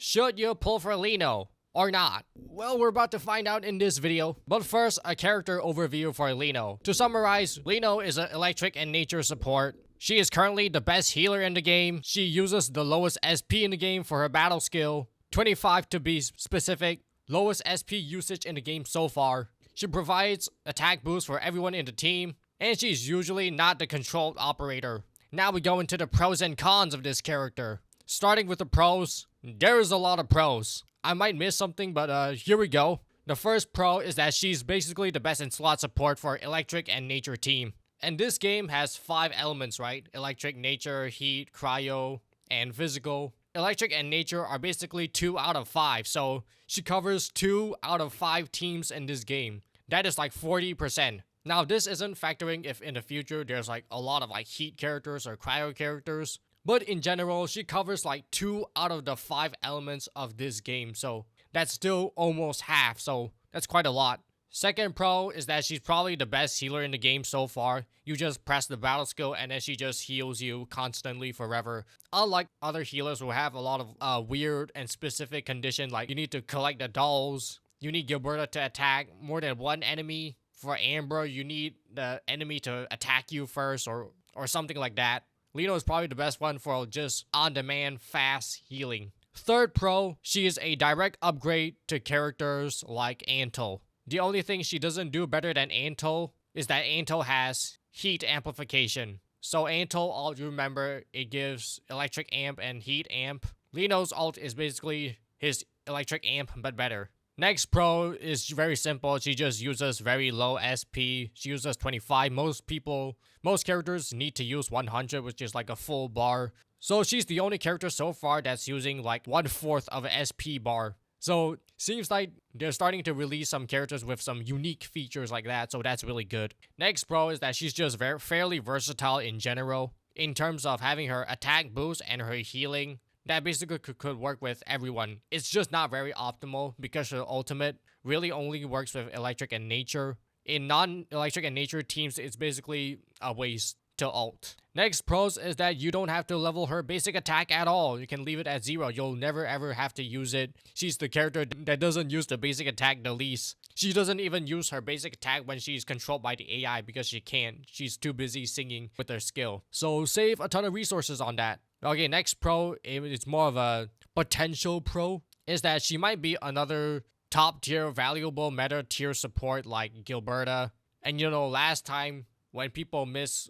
Should you pull for Liino or not? Well, we're about to find out in this video. But first, a character overview for Liino. To summarize, Liino is an electric and nature support. She is currently the best healer in the game. She uses the lowest SP in the game for her battle skill. 25 to be specific. Lowest SP usage in the game so far. She provides attack boost for everyone in the team. And she's usually not the controlled operator. Now we go into the pros and cons of this character. Starting with the pros, there's a lot of pros. I might miss something, but here we go. The first pro is that she's basically the best in slot support for electric and nature team. And this game has 5 elements, right? Electric, nature, heat, cryo, and physical. Electric and nature are basically 2 out of 5, so she covers 2 out of 5 teams in this game. That is like 40%. Now this isn't factoring if in the future there's like a lot of like heat characters or cryo characters. But in general, she covers like 2 out of the 5 elements of this game, so that's still almost half, so that's quite a lot. Second pro is that she's probably the best healer in the game so far. You just press the battle skill and then she just heals you constantly forever. Unlike other healers who have a lot of weird and specific conditions, like you need to collect the dolls, you need Gilberta to attack more than one enemy. For Amber, you need the enemy to attack you first or something like that. Liino is probably the best one for just on-demand, fast healing. Third pro, she is a direct upgrade to characters like Anto. The only thing she doesn't do better than Anto is that Anto has heat amplification. So Anto, all you remember, it gives electric amp and heat amp. Liino's ult is basically his electric amp, but better. Next pro is very simple. She just uses very low SP. She uses 25. Most characters need to use 100, which is like a full bar. So she's the only character so far that's using like 1/4 of an SP bar. So seems like they're starting to release some characters with some unique features like that, so that's really good. Next pro is that she's just fairly versatile in general. In terms of having her attack boost and her healing, that basically could work with everyone. It's just not very optimal because her ultimate really only works with electric and nature. In non-electric and nature teams, it's basically a waste to ult. Next pros is that you don't have to level her basic attack at all. You can leave it at 0. You'll never ever have to use it. She's the character that doesn't use the basic attack the least. She doesn't even use her basic attack when she's controlled by the AI because she can't. She's too busy singing with her skill. So save a ton of resources on that. Okay, next pro, it's more of a potential pro, is that she might be another top tier valuable meta tier support like Gilberta. And you know, last time when people miss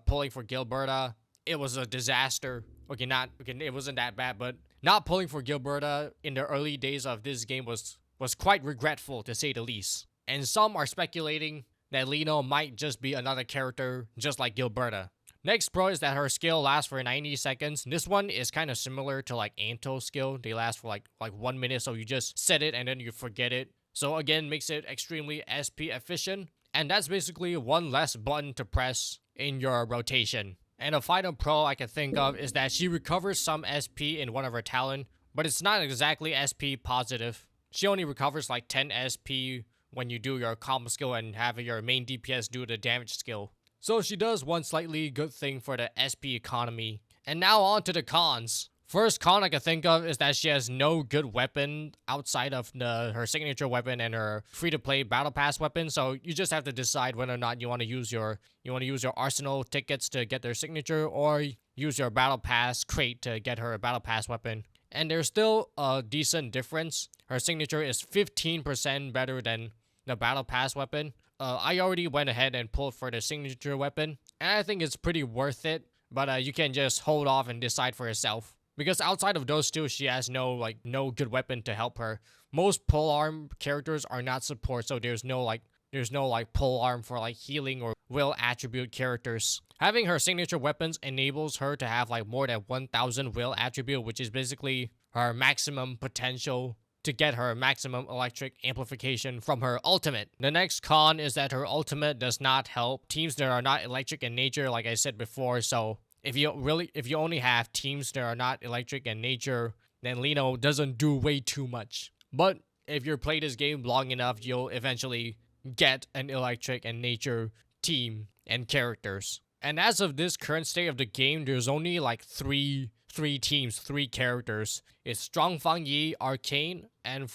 pulling for Gilberta, it was a disaster. It wasn't that bad, but not pulling for Gilberta in the early days of this game was quite regretful, to say the least. And some are speculating that Liino might just be another character just like Gilberta. Next pro is that her skill lasts for 90 seconds. This one is kind of similar to like Anto's skill. They last for like 1 minute, so you just set it and then you forget it. So again, makes it extremely SP efficient. And that's basically one less button to press in your rotation. And a final pro I can think of is that she recovers some SP in one of her talent, but it's not exactly SP positive. She only recovers like 10 SP when you do your combo skill and have your main DPS do the damage skill. So she does one slightly good thing for the SP economy. And now on to the cons. First con I can think of is that she has no good weapon outside of her signature weapon and her free-to-play battle pass weapon. So you just have to decide whether or not you want to use your arsenal tickets to get their signature, or use your battle pass crate to get her battle pass weapon. And there's still a decent difference. Her signature is 15% better than the battle pass weapon. I already went ahead and pulled for the signature weapon, and I think it's pretty worth it. But you can just hold off and decide for yourself. Because outside of those two, she has no good weapon to help her. Most polearm characters are not support, so there's no polearm for like healing or will attribute characters. Having her signature weapons enables her to have like more than 1000 will attribute, which is basically her maximum potential to get her maximum electric amplification from her ultimate. The next con is that her ultimate does not help teams that are not electric in nature, like I said before. So if you only have teams that are not electric in nature, then Liino doesn't do way too much. But if you play this game long enough, you'll eventually get an electric and nature team and characters. And as of this current state of the game, there's only like 3 three teams, three characters. It's Strong Fang Yi, Arcane, and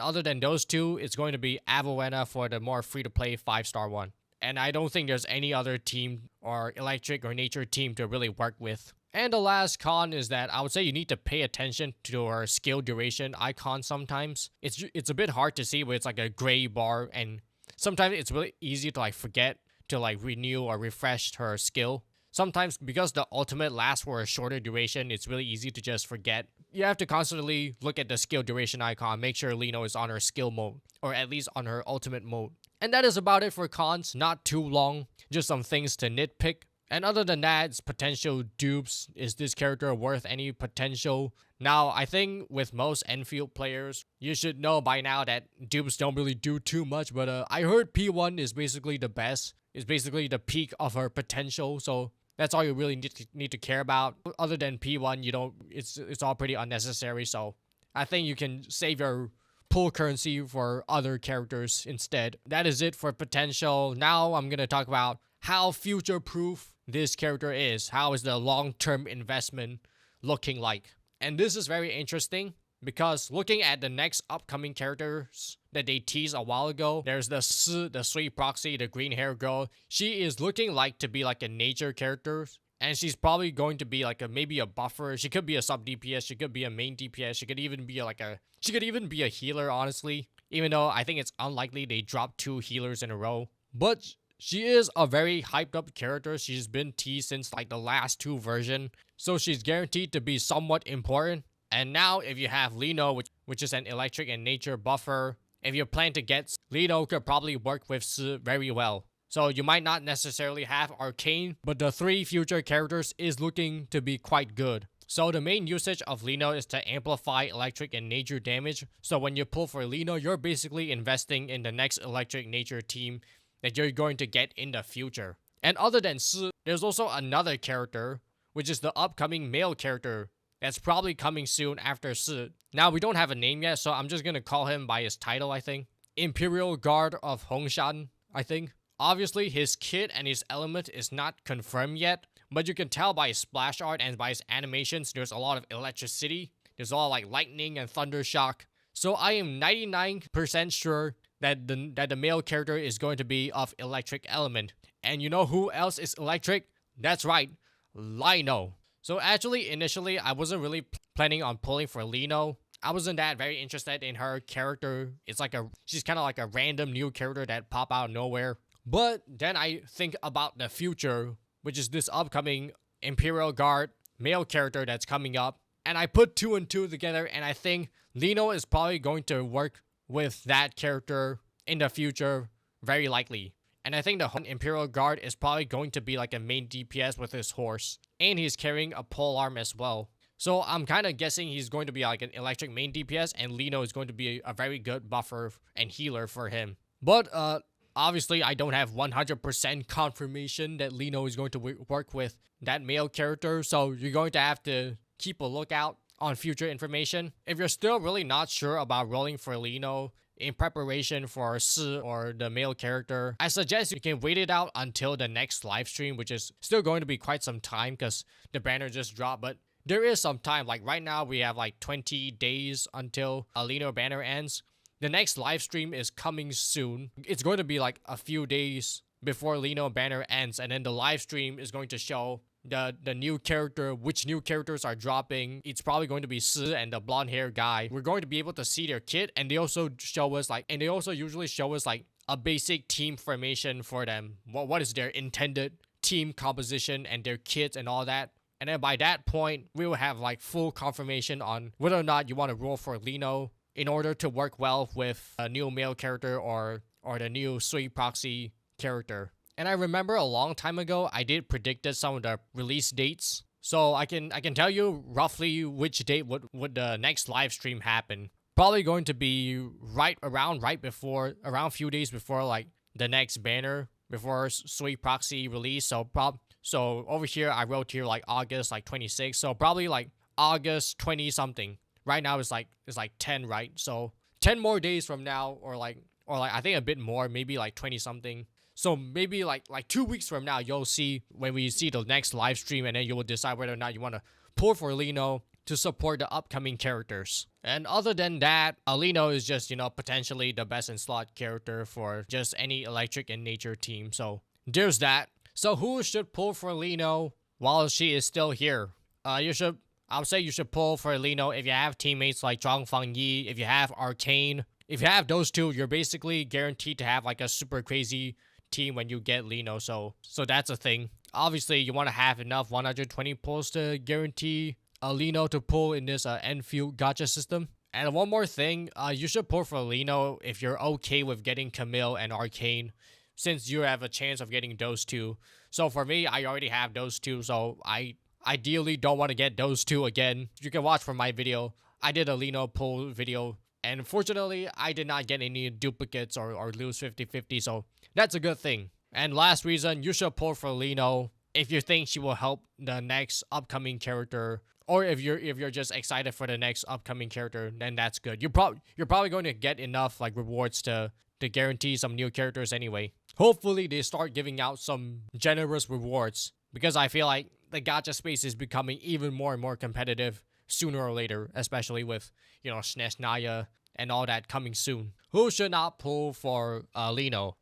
other than those two, it's going to be Avelena for the more free-to-play 5-star one. And I don't think there's any other team or electric or nature team to really work with. And the last con is that I would say you need to pay attention to our skill duration icon sometimes. It's a bit hard to see where it's like a gray bar, and sometimes it's really easy to like forget to like renew or refresh her skill. Sometimes because the ultimate lasts for a shorter duration, it's really easy to just forget. You have to constantly look at the skill duration icon, make sure Liino is on her skill mode, or at least on her ultimate mode. And that is about it for cons, not too long, just some things to nitpick. And other than that, it's potential dupes. Is this character worth any potential? Now, I think with most endfield players, you should know by now that dupes don't really do too much, but I heard P1 is basically the best. It's basically the peak of her potential, so that's all you really need to care about. Other than P1, you don't. It's all pretty unnecessary, so I think you can save your pool currency for other characters instead. That is it for potential. Now I'm gonna talk about how future-proof this character is. How is the long-term investment looking like? And this is very interesting because looking at the next upcoming characters that they teased a while ago, there's the Sui Proxy, the green hair girl. She is looking like to be like a nature character, and she's probably going to be like maybe a buffer. She could be a sub DPS, she could be a main DPS, she could even be a healer, honestly. Even though I think it's unlikely they drop 2 healers in a row. But she is a very hyped up character. She's been teased since like the last 2 version, so she's guaranteed to be somewhat important. And now if you have Liino, which is an electric and nature buffer, if you plan to get Liino, could probably work with Si very well. So you might not necessarily have Arcane, but the 3 future characters is looking to be quite good. So the main usage of Liino is to amplify electric and nature damage. So when you pull for Liino, you're basically investing in the next electric nature team that you're going to get in the future. And other than Si, there's also another character, which is the upcoming male character that's probably coming soon after Si. Now, we don't have a name yet, so I'm just gonna call him by his title, I think. Imperial Guard of Hongshan, I think. Obviously, his kit and his element is not confirmed yet, but you can tell by his splash art and by his animations, there's a lot of electricity. There's all like lightning and thunder shock. So I am 99% sure that the male character is going to be of electric element. And you know who else is electric? That's right, Liino. So actually, initially, I wasn't really planning on pulling for Liino. I wasn't that very interested in her character. She's kind of like a random new character that pop out of nowhere. But then I think about the future, which is this upcoming Imperial Guard male character that's coming up. And I put 2 and 2 together, and I think Liino is probably going to work with that character in the future, very likely. And I think the Imperial Guard is probably going to be like a main DPS with his horse. And he's carrying a polearm as well. So I'm kind of guessing he's going to be like an electric main DPS, and Liino is going to be a very good buffer and healer for him. But obviously I don't have 100% confirmation that Liino is going to work with that male character. So you're going to have to keep a lookout on future information. If you're still really not sure about rolling for Liino in preparation for Si or the male character, I suggest you can wait it out until the next live stream, which is still going to be quite some time because the banner just dropped, but there is some time. Like right now we have like 20 days until a Liino banner ends. The next live stream is coming soon. It's going to be like a few days before Liino banner ends, and then the live stream is going to show the new character, which new characters are dropping. It's probably going to be Si and the blonde hair guy. We're going to be able to see their kit, and they also usually show us like a basic team formation for them. What is their intended team composition and their kits and all that. And then by that point, we will have like full confirmation on whether or not you want to roll for Liino in order to work well with a new male character or the new Sui Proxy character. And I remember a long time ago, I did predicted some of the release dates. So I can tell you roughly which date would the next live stream happen. Probably going to be around a few days before like the next banner, before Sui Proxy release. So over here, I wrote here like August like 26. So probably like August 20 something. Right now it's like 10, right? So 10 more days from now, or like I think a bit more, maybe like 20 something. So maybe like 2 weeks from now, you'll see when we see the next live stream, and then you will decide whether or not you want to pull for Liino to support the upcoming characters. And other than that, Liino is just, potentially the best in slot character for just any electric and nature team. So there's that. So who should pull for Liino while she is still here? I would say you should pull for Liino if you have teammates like Zhang Yi, if you have Arcane. If you have those two, you're basically guaranteed to have like a super crazy team when you get Liino. So that's a thing. Obviously, you want to have enough 120 pulls to guarantee Liino to pull in this endfield gacha system. And one more thing, you should pull for Liino if you're okay with getting Camille and Arcane, since you have a chance of getting those two. So for me, I already have those two, so I ideally don't want to get those two again. You can watch from my video. I did a Liino pull video, and fortunately, I did not get any duplicates or lose 50-50, so that's a good thing. And last reason, you should pull for Liino if you think she will help the next upcoming character, or if you're just excited for the next upcoming character, then that's good. You're probably going to get enough like rewards to guarantee some new characters anyway. Hopefully, they start giving out some generous rewards, because I feel like the gacha space is becoming even more and more competitive sooner or later, especially with, SNES Naya and all that coming soon. Who should not pull for Liino?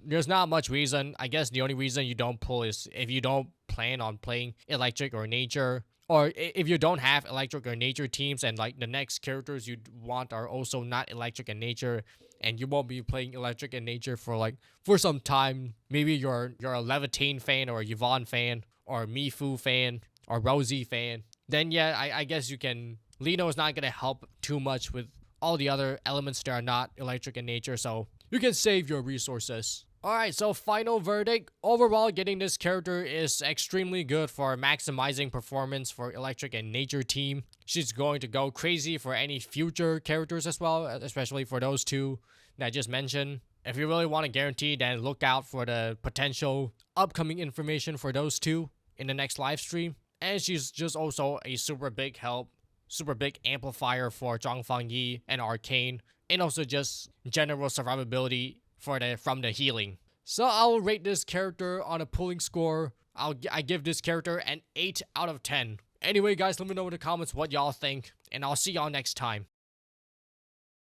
There's not much reason. I guess the only reason you don't pull is if you don't plan on playing electric or nature, or if you don't have electric or nature teams and like the next characters you want are also not electric and nature, and you won't be playing electric and nature for some time. Maybe you're a Levitain fan or a Yvonne fan or Mifu fan or Rosie fan. Then yeah, I guess you can. Liino is not gonna help too much with all the other elements that are not electric in nature, so you can save your resources. Alright, so final verdict. Overall, getting this character is extremely good for maximizing performance for electric and nature team. She's going to go crazy for any future characters as well, especially for those two that I just mentioned. If you really want to guarantee, then look out for the potential upcoming information for those two in the next live stream. And she's just also a super big help, super big amplifier for Zhang Yi and Arcane, and also just general survivability from the healing. So I'll rate this character on a pulling score. I give this character an 8 out of 10. Anyway, guys, let me know in the comments what y'all think, and I'll see y'all next time.